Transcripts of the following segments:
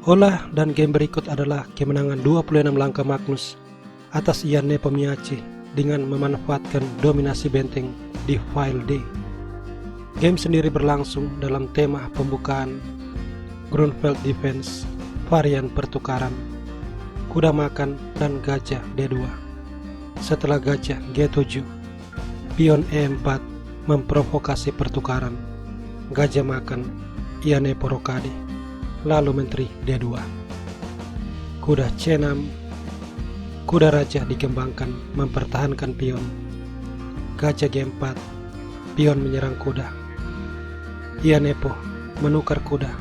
Olah dan game berikut adalah kemenangan 26 langkah Magnus atas Ian Nepomniachtchi dengan memanfaatkan dominasi benteng di file D. Game sendiri berlangsung dalam tema pembukaan Grunfeld Defense, varian pertukaran, kuda makan dan gajah D2. Setelah gajah G7, pion E4 memprovokasi pertukaran, gajah makan, Ian Nepo rokade, lalu menteri D2. Kuda C6, kuda raja dikembangkan mempertahankan pion, gajah G4, pion menyerang kuda, Ian Nepo menukar kuda,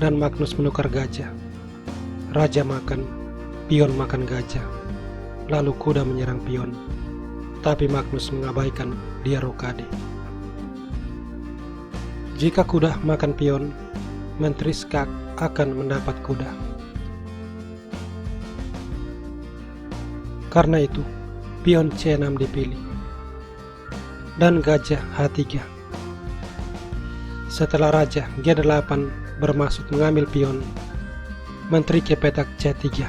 dan Magnus menukar gajah, raja makan, pion makan gajah, lalu kuda menyerang pion, tapi Magnus mengabaikan, dia rokade. Jika kuda makan pion, menteri skak akan mendapat kuda. Karena itu, pion C6 dipilih dan gajah H3. Setelah raja G8 bermaksud mengambil pion, menteri ke petak C3,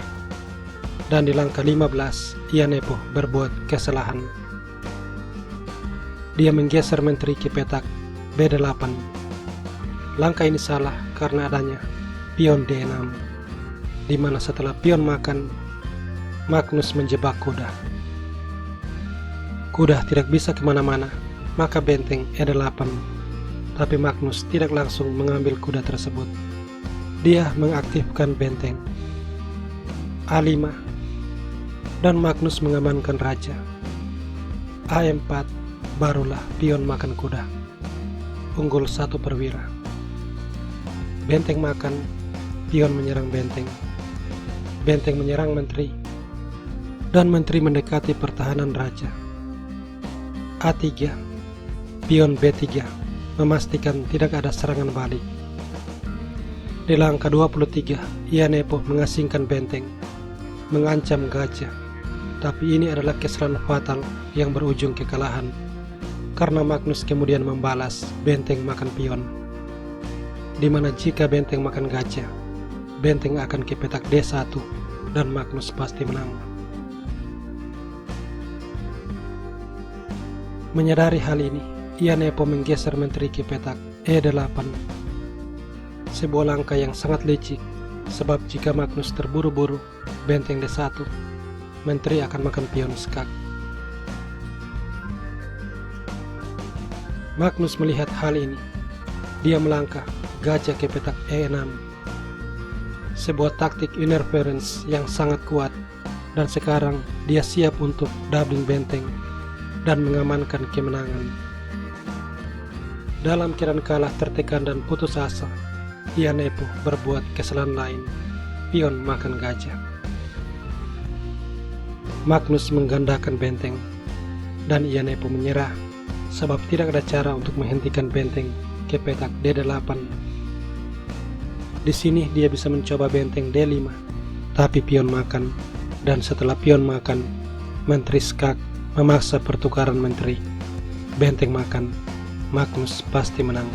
dan di langkah 15 Ian Nepo berbuat kesalahan. Dia menggeser menteri ke petak B8. Langkah ini salah karena adanya pion D6, di mana setelah pion makan, Magnus menjebak kuda. Kuda tidak bisa kemana-mana, maka benteng E8, tapi Magnus tidak langsung mengambil kuda tersebut. Dia mengaktifkan benteng A5, dan Magnus mengamankan raja. A4, barulah pion makan kuda. Unggul 1 perwira. Benteng makan, pion menyerang benteng. Benteng menyerang menteri, dan menteri mendekati pertahanan raja. A3, pion B3, memastikan tidak ada serangan balik. Di langkah 23, Ian Nepo mengasingkan benteng, mengancam gajah, tapi ini adalah kesalahan fatal yang berujung kekalahan, karena Magnus kemudian membalas benteng makan pion, di mana jika benteng makan gajah, benteng akan ke petak D1 dan Magnus pasti menang. Menyadari hal ini, Ian Nepo menggeser menteri ke petak E8. Sebuah langkah yang sangat licik, sebab jika Magnus terburu-buru benteng D1, menteri akan makan pion skak. Magnus melihat hal ini. Dia melangkah gajah ke petak E6. Sebuah taktik interference yang sangat kuat, dan sekarang dia siap untuk doubling benteng dan mengamankan kemenangan. Dalam keadaan kalah tertekan dan putus asa, Ian Nepo berbuat kesalahan lain, pion makan gajah. Magnus menggandakan benteng, dan Ian Nepo menyerah, sebab tidak ada cara untuk menghentikan benteng ke petak D8. Di sini dia bisa mencoba benteng D5, tapi pion makan, dan setelah pion makan, menteri skak memaksa pertukaran menteri. Benteng makan, Magnus pasti menang.